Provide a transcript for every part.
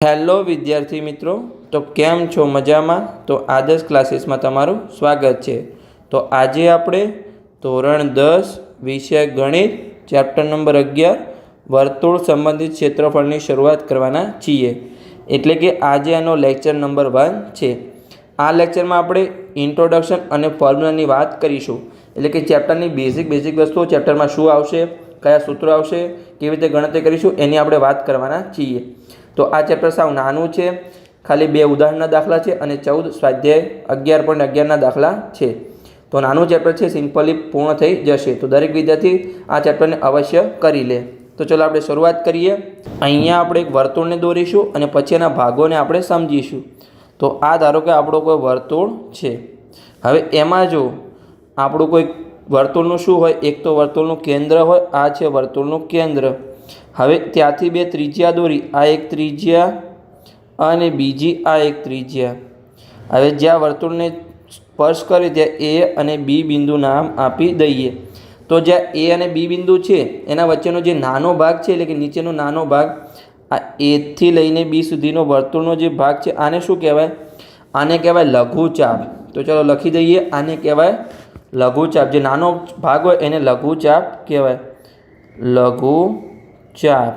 Hello વિદ્યાર્થી મિત્રો, તો કેમ છો? મજામાં? તો આદર્શ ક્લાસીસમાં તમારું સ્વાગત છે. તો આજે આપણે ધોરણ 10 વિષય ગણિત ચેપ્ટર નંબર 11 વર્તુળ સંબંધિત ક્ષેત્રફળની શરૂઆત કરવાના છીએ. એટલે કે આજે આનો લેક્ચર નંબર 1 છે. આ લેક્ચરમાં આપણે ઇન્ટ્રોડક્શન અને ફોર્મ્યુલાની વાત કરીશું. એટલે કે ચેપ્ટરની બેઝિક વસ્તુઓ, ચેપ્ટરમાં શું આવશે, કયા સૂત્રો આવશે, કેવી રીતે ગણતરી કરીશું, એની આપણે વાત કરવાના છીએ. તો આ ચેપ્ટર સાવ નાનું છે. ખાલી 2 ઉદાહરણના દાખલા છે અને 14 સ્વાધ્યાય 11.11ના દાખલા છે. તો નાનું ચેપ્ટર છે, સિમ્પલી પૂર્ણ થઈ જશે. તો દરેક વિદ્યાર્થી આ ચેપ્ટરને અવશ્ય કરી લે. તો ચલો આપણે શરૂઆત કરીએ. અહીંયા આપણે એક વર્તુળને દોરીશું અને પછી એના ભાગોને આપણે સમજીશું. તો આ ધારો કે આપણો કોઈ વર્તુળ છે. હવે એમાં જો આપણું કોઈ વર્તુળનું શું હોય, એક તો વર્તુળનું કેન્દ્ર હોય. આ છે વર્તુળનું કેન્દ્ર. હવે ત્યાંથી 2 ત્રિજ્યા દોરી. આ એક ત્રિજ્યા અને બીજી આ એક ત્રિજ્યા. હવે જ્યાં વર્તુળને સ્પર્શ કરે ત્યાં એ અને બી બિંદુ નામ આપી દઈએ. તો જ્યાં એ અને બી બિંદુ છે એના વચ્ચેનો જે નાનો ભાગ છે, એટલે કે નીચેનો નાનો ભાગ, આ એથી લઈને બી સુધીનો વર્તુળનો જે ભાગ છે, આને શું કહેવાય? આને કહેવાય લઘુચાપ. તો ચલો લખી દઈએ, આને કહેવાય લઘુચાપ. જે નાનો ભાગ હોય એને લઘુચાપ કહેવાય, લઘુચાપ.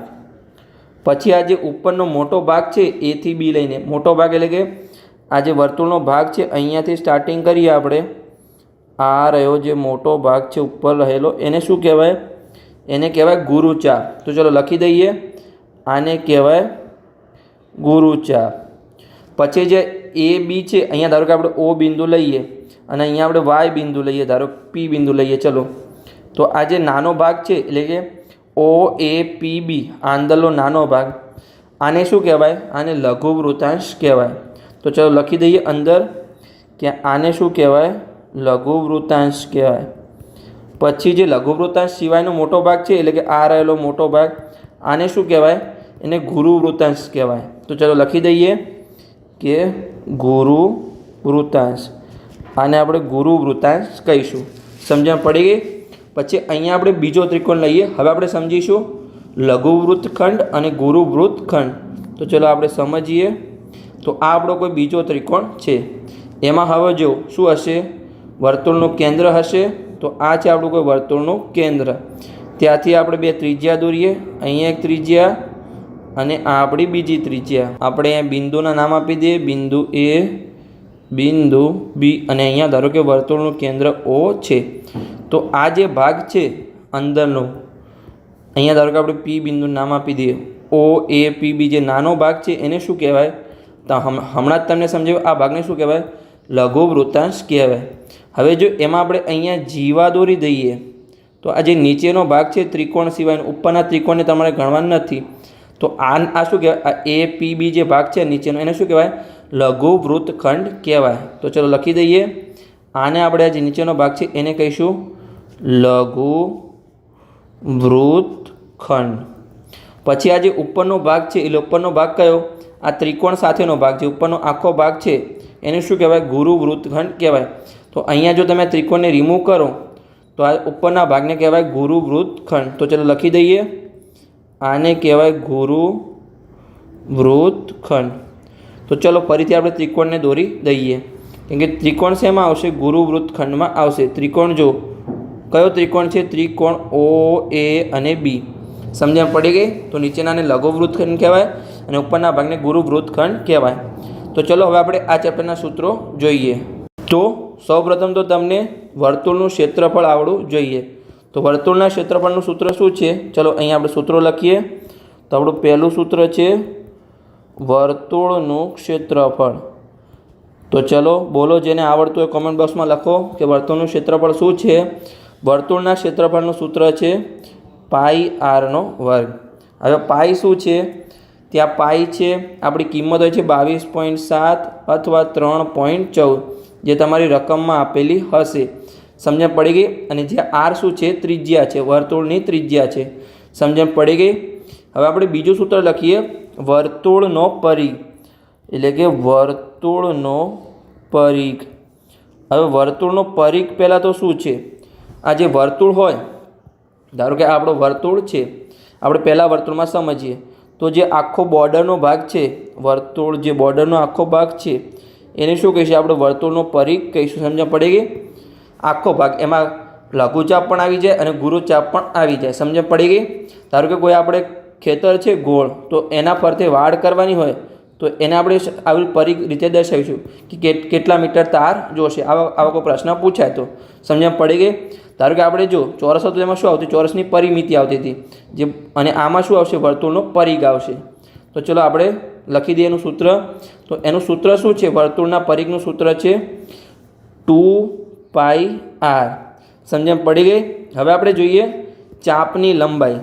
પછી આ જે ઉપરનો મોટો ભાગ છે, એથી બી લઈને મોટો ભાગ, એટલે કે આ જે વર્તુળનો ભાગ છે, અહીંયાથી સ્ટાર્ટિંગ કરીએ આપણે. આ રહ્યો જે મોટો ભાગ છે ઉપર રહેલો, એને શું કહેવાય? એને કહેવાય ગુરુચાપ. તો ચલો લખી દઈએ, આને કહેવાય ગુરુચાપ. પછી જે એ બી છે, અહીંયા ધારો કે આપણે ઓ બિંદુ લઈએ અને અહીંયા આપણે વાય બિંદુ લઈએ, ધારો પી બિંદુ લઈએ. ચલો, તો આ જે નાનો ભાગ છે, એટલે કે ઓ એ પી બી, આ અંદરનો નાનો ભાગ, આને શું કહેવાય? આને લઘુ વૃત્તાંશ કહેવાય. તો ચલો લખી દઈએ અંદર કે આને શું કહેવાય? લઘુ વૃત્તાંશ કહેવાય. પછી જે લઘુ વૃત્તાંશ સિવાયનો મોટો ભાગ છે, એટલે કે આ રહેલો મોટો ભાગ, આને શું કહેવાય? એને ગુરુ વૃત્તાંશ કહેવાય. તો ચલો લખી દઈએ કે ગુરુ વૃત્તાંશ. આને આપણે ગુરુ વૃત્તાંશ કહીશું. સમજણ પડી ગઈ? પછી અહીંયા આપણે બીજો ત્રિકોણ લઈએ. હવે આપણે સમજીશું લઘુ વૃત્તખંડ અને ગુરુ વૃત્તખંડ. તો ચલો આપણે સમજીએ. તો આ આપણો કોઈ બીજો ત્રિકોણ છે. એમાં હવે જો શું હશે? વર્તુળનું કેન્દ્ર હશે. તો આ છે આપણું કોઈ વર્તુળનું કેન્દ્ર. ત્યાંથી આપણે 2 ત્રિજ્યા દોરીએ. અહીંયા એક ત્રિજ્યા અને આ આપણી બીજી ત્રિજ્યા. આપણે અહીંયા બિંદુના નામ આપી દઈએ, બિંદુ એ, બિંદુ બી, અને અહીંયા ધારો કે વર્તુળનું કેન્દ્ર ઓ છે. તો આ જે ભાગ છે અંદરનો, અહીંયા ધારો કે આપણે પી બિંદુનું નામ આપી દઈએ. ઓ એ પી બી જે નાનો ભાગ છે એને શું કહેવાય? તો હમણાં જ તમને સમજાવ્યું, આ ભાગને શું કહેવાય? લઘુ વૃત્તાંશ કહેવાય. હવે જો એમાં આપણે અહીંયા જીવા દોરી દઈએ, તો આ જે નીચેનો ભાગ છે ત્રિકોણ સિવાયનો, ઉપરના ત્રિકોણને તમારે ગણવાનું નથી. તો આ શું કહેવાય? આ એ પી બી જે ભાગ છે નીચેનો, એને શું કહેવાય? લઘુ વૃત્તખંડ કહેવાય. તો ચલો લખી દઈએ, આને આપણે આ જે નીચેનો ભાગ છે એને કહીશું લઘુ વૃત્તખંડ. પછી આ જે ઉપરનો ભાગ છે, એટલે ઉપરનો ભાગ કયો? આ ત્રિકોણ સાથેનો ભાગ, જે ઉપરનો આખો ભાગ છે એને શું કહેવાય? ગુરુ વૃત્તખંડ કહેવાય. તો અહીંયા જો તમે ત્રિકોણને રિમૂવ કરો તો આ ઉપરના ભાગને કહેવાય ગુરુ વૃત્તખંડ. તો ચલો લખી દઈએ, આને કહેવાય ગુરુ વૃત્તખંડ. તો ચલો ફરીથી આપણે ત્રિકોણને દોરી દઈએ. કેમ કે ત્રિકોણ શેમાં આવશે? ગુરુ વૃત્તખંડમાં આવશે. ત્રિકોણ જો કયો ત્રિકોણ છે? ત્રિકોણ ઓ એ અને બી. સમજણ પડી ગઈ? તો નીચેનાને લઘુ વૃત્તખંડ કહેવાય અને ઉપરના ભાગને ગુરુ વૃત્તખંડ કહેવાય. તો ચલો હવે આપણે આ ચેપ્ટરના સૂત્રો જોઈએ. તો સૌપ્રથમ તો તમને વર્તુળનું ક્ષેત્રફળ આવડવું જોઈએ. તો વર્તુળના ક્ષેત્રફળનું સૂત્ર શું છે? ચલો અહીંયા આપણે સૂત્રો લખીએ. તો આપણું પહેલું સૂત્ર છે વર્તુળનું ક્ષેત્રફળ. તો ચલો બોલો, જેને આવડતું હોય કોમેન્ટ બોક્સમાં લખો કે વર્તુળનું ક્ષેત્રફળ શું છે. વર્તુળના ક્ષેત્રફળનું સૂત્ર છે પાઈ આરનો વર્ગ. હવે પાઈ શું છે? ત્યાં પાઈ છે, આપણી કિંમત હોય છે 22.7 અથવા 3.14, જે તમારી રકમમાં આપેલી હશે. સમજણ પડી ગઈ? અને જે આર શું છે? ત્રિજ્યા છે, વર્તુળની ત્રિજ્યા છે. સમજણ પડી ગઈ? હવે આપણે બીજું સૂત્ર લખીએ, વર્તુળનો પરિઘ. એટલે કે વર્તુળનો પરિઘ. હવે વર્તુળનો પરિઘ પહેલાં તો શું છે? આ જે વર્તુળ હોય, ધારો કે આપણો વર્તુળ છે, આપણે પહેલાં વર્તુળમાં સમજીએ. તો જે આખો બોર્ડરનો ભાગ છે, વર્તુળ જે બોર્ડરનો આખો ભાગ છે એને શું કહીશું આપણે? વર્તુળનો પરિઘ કહીશું. સમજ પડી ગઈ? આખો ભાગ, એમાં લઘુચાપ પણ આવી જાય અને ગુરુચાપ પણ આવી જાય. સમજ પડી ગઈ? ધારો કે કોઈ આપણે ખેતર છે ગોળ, તો એના ફરતે વાડ કરવાની હોય તો એને આપણે આવી પરિઘ રીતે દર્શાવીશું કે કેટલા મીટર તાર જોશે. આવા કોઈ પ્રશ્ન પૂછાય તો સમજ પડી ગઈ? ધારો કે આપણે જો ચોરસ હતું એમાં શું આવતું? ચોરસની પરિમિતિ આવતી હતી, જે અને આમાં શું આવશે? વર્તુળનો પરિઘ આવશે. તો ચલો આપણે લખી દઈએ એનું સૂત્ર. તો એનું સૂત્ર શું છે? વર્તુળના પરિઘનું સૂત્ર છે 2πr. સમજણ પડી ગઈ? હવે આપણે જોઈએ ચાપની લંબાઈ.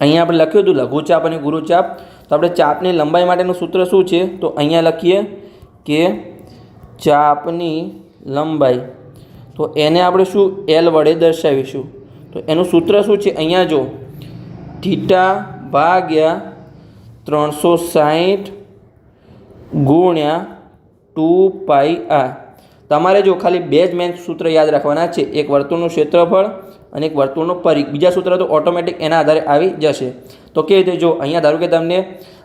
અહીંયા આપણે લખ્યું હતું લઘુચાપ અને ગુરુચાપ. તો આપણે ચાપની લંબાઈ માટેનું સૂત્ર શું છે? તો અહીંયા લખીએ કે ચાપની લંબાઈ, તો એને આપણે શું? L વડે દર્શાવીશું. તો એનું સૂત્ર શું છે? અહીંયા જો થીટા ભાગ્યા 360 ગુણ્યા 2πr. તમારે જો ખાલી બે જ મેન સૂત્ર યાદ રાખવાના છે, એક વર્તુળનું ક્ષેત્રફળ અને એક વર્તુળનો પરિઘ. બીજા સૂત્ર તો ઓટોમેટિક એના આધારે આવી જશે. તો કેવી રીતે? જો અહીંયા ધારો કે તમને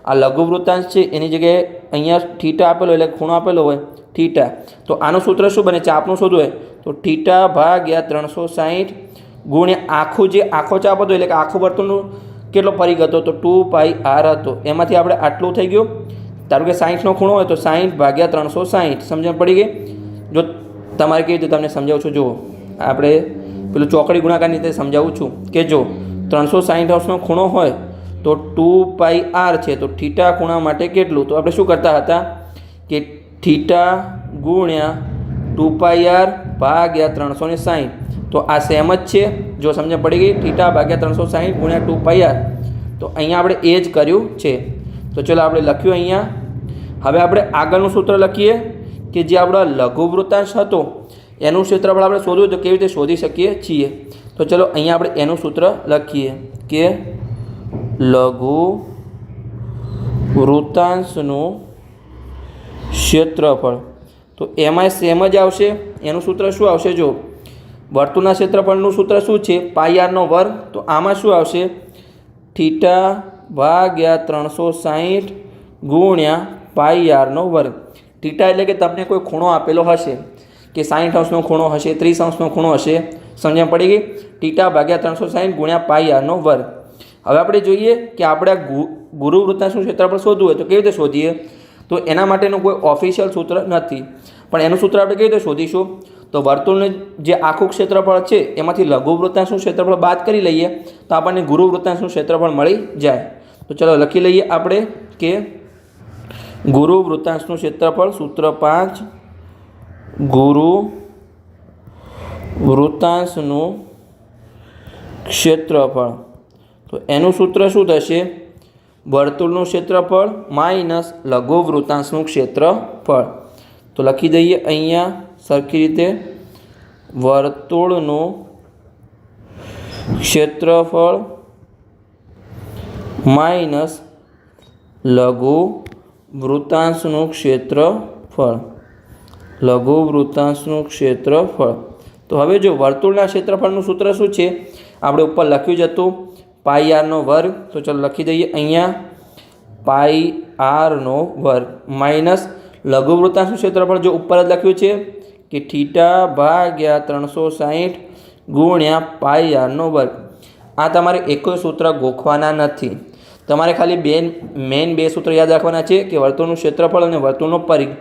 આ લઘુ વૃત્તાંશ છે એની જગ્યાએ અહીંયા થીટા આપેલો એટલે ખૂણો આપેલો હોય થીટા, તો આનું સૂત્ર શું બને? ચાપનું શોધવું હોય તો થીટા ભાગ્યા 360 ગુણ્યા આખું જે આખો ચાપ હતો એટલે કે આખું વર્તુળનું કેટલો પરિઘ હતો? તો 2πr હતો. એમાંથી આપણે આટલું થઈ ગયું. ધારો કે 60નો ખૂણો હોય તો 60 ભાગ્યા 360. સમજણ પડી ગઈ? જો તમારે કેવી રીતે તમને સમજાવું છું, જુઓ આપણે પેલું ચોકડી ગુણાકારની રીતે સમજાવું છું કે જો 360°નો ખૂણો હોય તો 2πr છે, તો થીટા ખૂણા માટે કેટલું? તો આપણે શું કરતા હતા કે થીટા ગુણ્યા 2πr ભાગ્યા 360. તો આ સેમ જ છે. જો સમજ પડી ગઈ? થીટા ભાગ્યા 360 ગુણ્યા 2πr. તો અહીંયા આપણે એ જ કર્યું છે. તો ચલો આપણે લખ્યું અહીંયા. હવે આપણે આગળનું સૂત્ર લખીએ કે જે આપણો લઘુ વૃત્તાંશ હતો એનું ક્ષેત્રફળ આપણે શોધવું તો કેવી રીતે શોધી શકીએ છીએ? તો ચલો અહીંયા આપણે એનું સૂત્ર લખીએ કે લઘુ વૃત્તાંશનું ક્ષેત્રફળ. તો એમાં સેમ જ આવશે. એનું સૂત્ર શું આવશે? જો વર્તુળના ક્ષેત્રફળનું સૂત્ર શું છે? πr². તો આમાં શું આવશે? થીટા ભાગ્યા 360 ગુણ્યા πr². થીટા એટલે કે તમને કોઈ ખૂણો આપેલો હશે કે 60°નો ખૂણો હશે, 30°નો ખૂણો હશે. સમજણ પડી ગઈ? થીટા ભાગ્યા 360 ગુણ્યા πr². હવે આપણે જોઈએ કે આપણે ગુરુ વૃત્તાંશનું ક્ષેત્રફળ શોધવું હોય તો કેવી રીતે શોધીએ? તો એના માટેનું કોઈ ઓફિશિયલ સૂત્ર નથી, પણ એનું સૂત્ર આપણે કેવી રીતે શોધીશું? તો વર્તુળનું જે આખું ક્ષેત્રફળ છે એમાંથી લઘુ વૃત્તાંશનું ક્ષેત્રફળ બાદ કરી લઈએ તો આપણને ગુરુ વૃત્તાંશનું ક્ષેત્રફળ મળી જાય. તો ચલો લખી લઈએ આપણે કે ગુરુ વૃત્તાંશનું ક્ષેત્રફળ. સૂત્ર 5 ગુરુ વૃત્તાંશનું ક્ષેત્રફળ. તો એનું સૂત્ર શું થશે? વર્તુળનું ક્ષેત્રફળ માઇનસ લઘુ વૃત્તાંશનું ક્ષેત્રફળ. તો લખી દઈએ અહીંયા સરખી રીતે વર્તુળનું ક્ષેત્રફળ માઇનસ લઘુ વૃત્તાંશનું ક્ષેત્રફળ. લઘુ વૃત્તાંશનું ક્ષેત્રફળ. તો હવે જો વર્તુળના ક્ષેત્રફળનું સૂત્ર શું છે? આપણે ઉપર લખ્યું જ હતું πr². તો ચાલો લખી દઈએ અહીંયા πr² માઇનસ લઘુ વૃત્તાંશનું ક્ષેત્રફળ જો ઉપર જ લખ્યું છે કે થીટા ભાગ્યા 360 ગુણ્યા πr². આ તમારે એકોય સૂત્ર ગોખવાના નથી. તમારે ખાલી મેઇન બે સૂત્ર યાદ રાખવાના છે કે વર્તુળનું ક્ષેત્રફળ અને વર્તુળનો પરિઘ.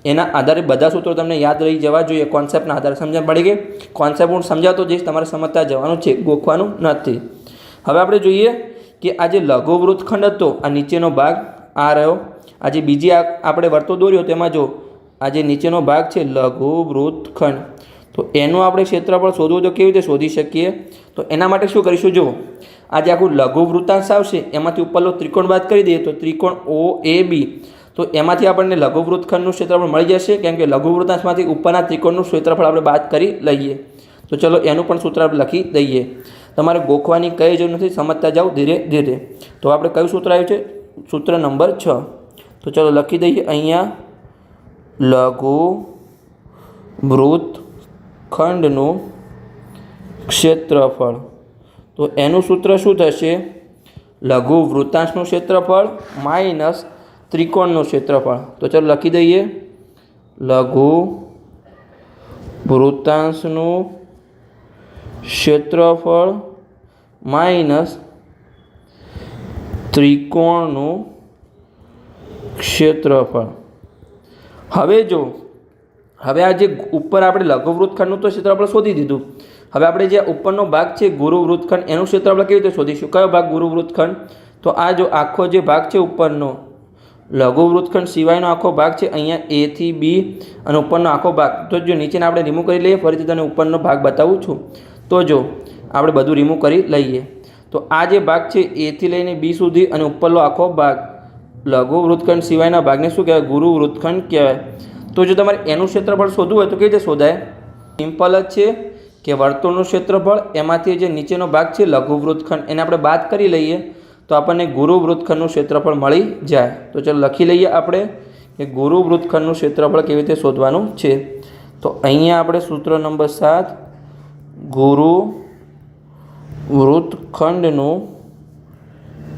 એના આધારે બધા સૂત્રો તમને યાદ રહી જવા જોઈએ કોન્સેપ્ટના આધારે. સમજણ પડી ગઈ? કોન્સેપ્ટ હું સમજાવતો જઈશ, તમારે સમજતા જવાનું છે, ગોખવાનું નથી. હવે આપણે જોઈએ કે આ જે લઘુ વૃત્તખંડ હતો આ નીચેનો ભાગ આ રહ્યો. આ જે બીજી આપણે વર્તુળ દોર્યો તેમાં જો આ જે નીચેનો ભાગ છે લઘુ વૃત્તખંડ, તો એનું આપણે ક્ષેત્રફળ શોધવું તો કેવી રીતે શોધી શકીએ? તો એના માટે શું કરીશું? જુઓ આ જે આખું લઘુ વૃત્તાંશ આવશે એમાંથી ઉપરનો ત્રિકોણ બાદ કરી દઈએ તો ત્રિકોણ OAB. તો એમાંથી આપણને લઘુ વૃત્તખંડનું ક્ષેત્રફળ મળી જશે, કેમ કે લઘુ વૃત્તાંશમાંથી ઉપરના ત્રિકોણનું ક્ષેત્રફળ આપણે બાદ કરી લઈએ. તો ચલો એનું પણ સૂત્ર આપણે લખી દઈએ. તમારે ગોખવાની કંઈ જરૂર નથી, સમજતા જાઓ ધીરે ધીરે. તો આપણે કયું સૂત્ર આવ્યું છે? સૂત્ર નંબર 6. તો ચલો લખી દઈએ અહીંયા લઘુ વૃત્તખંડનું ક્ષેત્રફળ. તો એનું સૂત્ર શું થશે? લઘુ વૃત્તાંશનું ક્ષેત્રફળ માઇનસ ત્રિકોણનું ક્ષેત્રફળ. તો ચાલો લખી દઈએ, લઘુ વૃત્તાંશનું ક્ષેત્રફળ માઇનસ ત્રિકોણનું ક્ષેત્રફળ. હવે આ જે ઉપર આપણે લઘુ વૃત્તખંડનું તો ક્ષેત્રફળ શોધી દીધું. હવે આપણે જે ઉપરનો ભાગ છે ગુરુ વૃત્તખંડ એનું ક્ષેત્રફળ કેવી રીતે શોધીશું? કયો ભાગ ગુરુ વૃત્તખંડ? તો આ જો આખો જે ભાગ છે ઉપરનો લઘુ વૃત્તખંડ સિવાયનો આખો ભાગ છે, અહીંયા A થી B અને ઉપરનો આખો ભાગ. તો જો નીચેને આપણે રિમૂવ કરી લઈએ, ફરીથી તને ઉપરનો ભાગ બતાવું છું. તો જો આપણે બધું રિમૂવ કરી લઈએ તો આ જે ભાગ છે A થી લઈને B સુધી અને ઉપરનો આખો ભાગ લઘુ વૃત્તખંડ સિવાયના ભાગને શું કહેવાય? ગુરુ વૃત્તખંડ કહેવાય. તો જો તમારે એનું ક્ષેત્રફળ શોધવું હોય તો કેવી રીતે શોધાય? સિમ્પલ જ છે કે વર્તુળનું ક્ષેત્રફળ એમાંથી જે નીચેનો ભાગ છે લઘુ વૃત્તખંડ એને આપણે બાદ કરી લઈએ તો આપણને ગુરુ વૃત્તખંડનું ક્ષેત્રફળ મળી જાય. તો ચાલો લખી લઈએ આપણે કે ગુરુ વૃત્તખંડનું ક્ષેત્રફળ કેવી રીતે શોધવાનું છે. તો અહીંયા આપણે સૂત્ર નંબર 7 ગુરુ વૃત્તખંડનું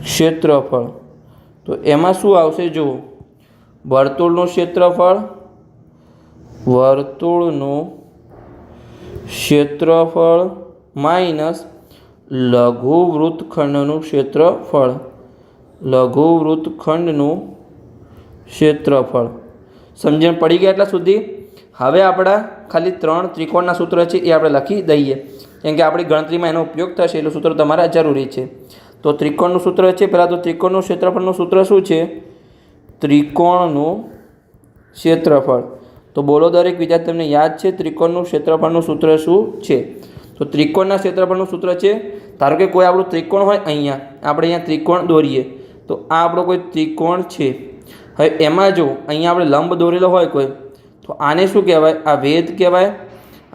ક્ષેત્રફળ. તો એમાં શું આવશે? જો વર્તુળનું ક્ષેત્રફળ માઇનસ લઘુ વૃત્તખંડનું ક્ષેત્રફળ. સમજણ પડી ગયા એટલા સુધી? હવે આપણા ખાલી 3 ત્રિકોણના સૂત્ર છે એ આપણે લખી દઈએ, કેમ કે આપણી ગણતરીમાં એનો ઉપયોગ થશે એટલું સૂત્ર તમારે જરૂરી છે. તો ત્રિકોણનું સૂત્ર છે, પહેલાં તો ત્રિકોણનું ક્ષેત્રફળનું સૂત્ર શું છે? ત્રિકોણનું ક્ષેત્રફળ. તો બોલો દરેક વિદ્યાર્થી તમને યાદ છે ત્રિકોણનું ક્ષેત્રફળનું સૂત્ર શું છે? તો ત્રિકોણના ક્ષેત્રફળનું સૂત્ર છે, ધારો કે કોઈ આપણું ત્રિકોણ હોય, આપણે અહીંયા ત્રિકોણ દોરીએ તો આ આપણો કોઈ ત્રિકોણ છે. હવે એમાં જો અહીંયા આપણે લંબ દોરેલો હોય કોઈ, તો આને શું કહેવાય? આ વેધ કહેવાય.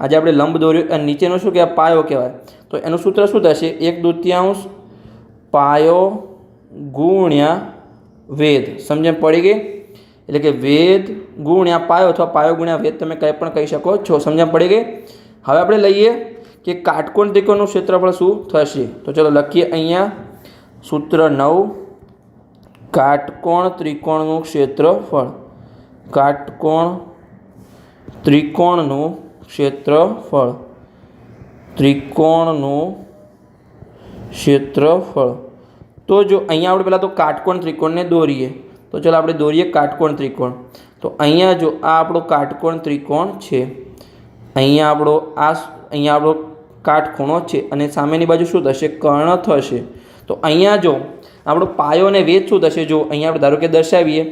આજે આપણે લંબ દોર્યો અને નીચેનો શું કહેવાય? પાયો કહેવાય. તો એનું સૂત્ર શું થશે? 1/2 પાયો ગુણ્યા વેધ. સમજણ પડી ગઈ? એટલે કે વેધ ગુણ્યા પાયો અથવા પાયો ગુણ્યા વેધ તમે કંઈ પણ કહી શકો છો. સમજણ પડી ગઈ? હવે આપણે લઈએ કે કાટકોણ ત્રિકોણનું ક્ષેત્રફળ શું થશે. તો ચલો લખીએ અહીંયા સૂત્ર 9 કાટકોણ ત્રિકોણનું ક્ષેત્રફળ. કાટકોણ ત્રિકોણનું ક્ષેત્રફળ. તો જો અહીંયા આપણે પહેલાં તો કાટકોણ ત્રિકોણને દોરીએ. તો ચાલો આપણે દોરીએ કાટકોણ ત્રિકોણ. તો અહીંયા જો આ આપણો કાટકોણ ત્રિકોણ છે, અહીંયા આપણો કાટખૂણો છે અને સામેની બાજુ શું થશે? કર્ણ થશે. તો અહીંયા જો આપણો પાયો અને વેધ શું થશે? જો અહીંયા આપણે ધારો કે દર્શાવીએ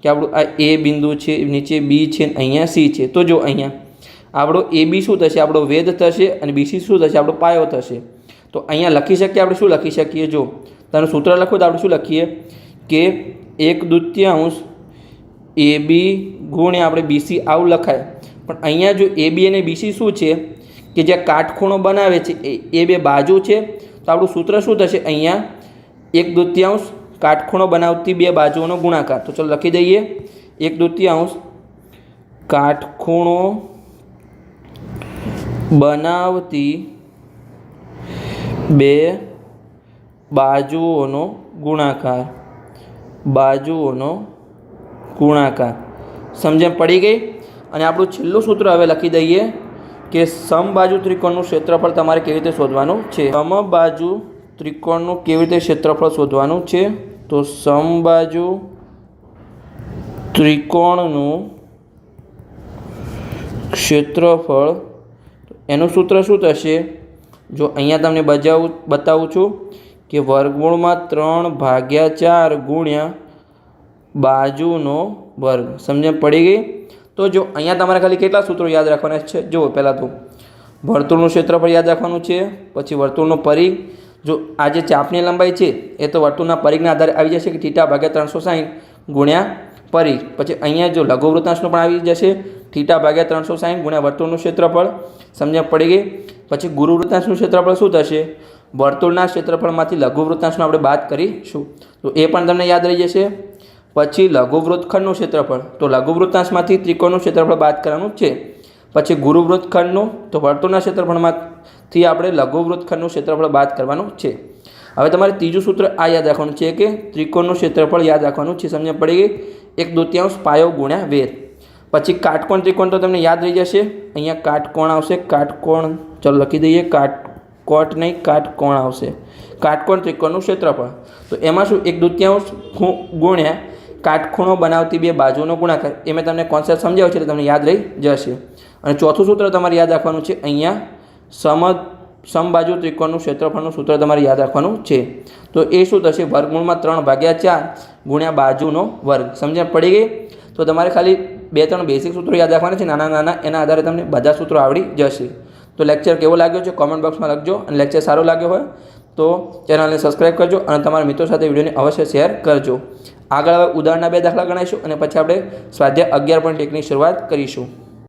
કે આપણું આ A બિંદુ છે, નીચે B છે, અહીંયા C છે. તો જો અહીંયા આપણો AB શું થશે? આપણો વેધ થશે અને BC શું થશે? આપણો પાયો થશે. તો અહીંયા લખી શકીએ આપણે શું લખી શકીએ? જો તેનું સૂત્ર લખો તો આપણે શું લખીએ કે 1/2 AB ગુણ્યા આપણે BC આવું લખાય. પણ અહીંયા જો AB અને BC શું છે કે જે કાટખૂણો બનાવે છે એ બે બાજુ છે. તો આપણું સૂત્ર શું થશે? અહીંયા 1/2 કાટખૂણો બનાવતી બે બાજુઓનો ગુણાકાર. તો ચાલો લખી દઈએ 1/2 કાટખૂણો બનાવતી બે બાજુઓનો ગુણાકાર. સમજણ પડી ગઈ? અને આપણું છેલ્લું સૂત્ર હવે લખી દઈએ કે સમબાજુ ત્રિકોણનું ક્ષેત્રફળ તમારે કેવી રીતે શોધવાનું છે. સમબાજુ ત્રિકોણનું કેવી રીતે ક્ષેત્રફળ શોધવાનું છે? તો સમબાજુ ત્રિકોણનું ક્ષેત્રફળ એનું સૂત્ર શું થશે? જો અહીંયા તમને બતાવું છું કે વર્ગમૂળમાં 3/4 ગુણ્યા બાજુનો વર્ગ. સમજણ પડી ગઈ? તો જો અહીંયા તમારે ખાલી કેટલા સૂત્રો યાદ રાખવાના છે? જો પહેલાં તો વર્તુળનું ક્ષેત્રફળ યાદ રાખવાનું છે, પછી વર્તુળનો પરિઘ. જો આ જે ચાપની લંબાઈ છે એ તો વર્તુળના પરિઘના આધારે આવી જશે કે θ/360 ગુણ્યા પરિઘ. પછી અહીંયા જો લઘુ વૃત્તાંશનું પણ આવી જશે θ/360 ગુણ્યા વર્તુળનું ક્ષેત્રફળ. સમજણ પડી ગઈ? પછી ગુરુ વૃત્તાંશનું ક્ષેત્રફળ શું થશે? વર્તુળના ક્ષેત્રફળમાંથી લઘુ વૃત્તાંશનું આપણે બાદ કરીશું, તો એ પણ તમને યાદ રહી જશે. પછી લઘુ વૃત્તખંડનું ક્ષેત્રફળ, તો લઘુ વૃત્તાંશમાંથી ત્રિકોણનું ક્ષેત્રફળ બાદ કરવાનું છે. પછી ગુરુ વૃત્તખંડનું, તો વર્તુળના ક્ષેત્રફળમાંથી આપણે લઘુ વૃત્તખંડનું ક્ષેત્રફળ બાદ કરવાનું છે. હવે તમારે ત્રીજું સૂત્ર આ યાદ રાખવાનું છે કે ત્રિકોણનું ક્ષેત્રફળ યાદ રાખવાનું છે. સમજ પડી ગઈ? 1/2 પાયો ગુણ્યા વેર. પછી કાટકોણ ત્રિકોણ તો તમને યાદ રહી જશે. અહીંયા કાટકોણ આવશે. કાટકોણ ચલો લખી દઈએ. કોટ નહીં, કાટકોણ આવશે. કાટકોણ ત્રિકોણનું ક્ષેત્રફળ. તો એમાં શું 1/2 ગુણ્યા કાટખૂણો બનાવતી બે બાજુનો ગુણાકાર. એ મેં તમને કોન્સેપ્ટ સમજાવ્યો છે એટલે તમને યાદ રહી જશે. અને ચોથું સૂત્ર તમારે યાદ રાખવાનું છે. અહીંયા સમબાજુ ત્રિકોણનું ક્ષેત્રફળનું સૂત્ર તમારે યાદ રાખવાનું છે. તો એ શું થશે? વર્ગમૂળમાં 3/4 ગુણ્યા બાજુનો વર્ગ. સમજણ પડી ગઈ? તો તમારે ખાલી 2-3 બેસિક સૂત્રો યાદ રાખવાના છે નાના નાના. એના આધારે તમને બધા સૂત્રો આવડી જશે. તો લેક્ચર કેવો લાગ્યો છે કોમેન્ટ બોક્સમાં લખજો. અને લેક્ચર સારો લાગ્યો હોય તો ચેનલને સબસ્ક્રાઈબ કરજો અને તમારા મિત્રો સાથે વિડીયોને અવશ્ય શેર કરજો. આગળ હવે ઉદાહરણના 2 દાખલા ગણાવીશું અને પછી આપણે સ્વાધ્યાય 11.1ની શરૂઆત કરીશું.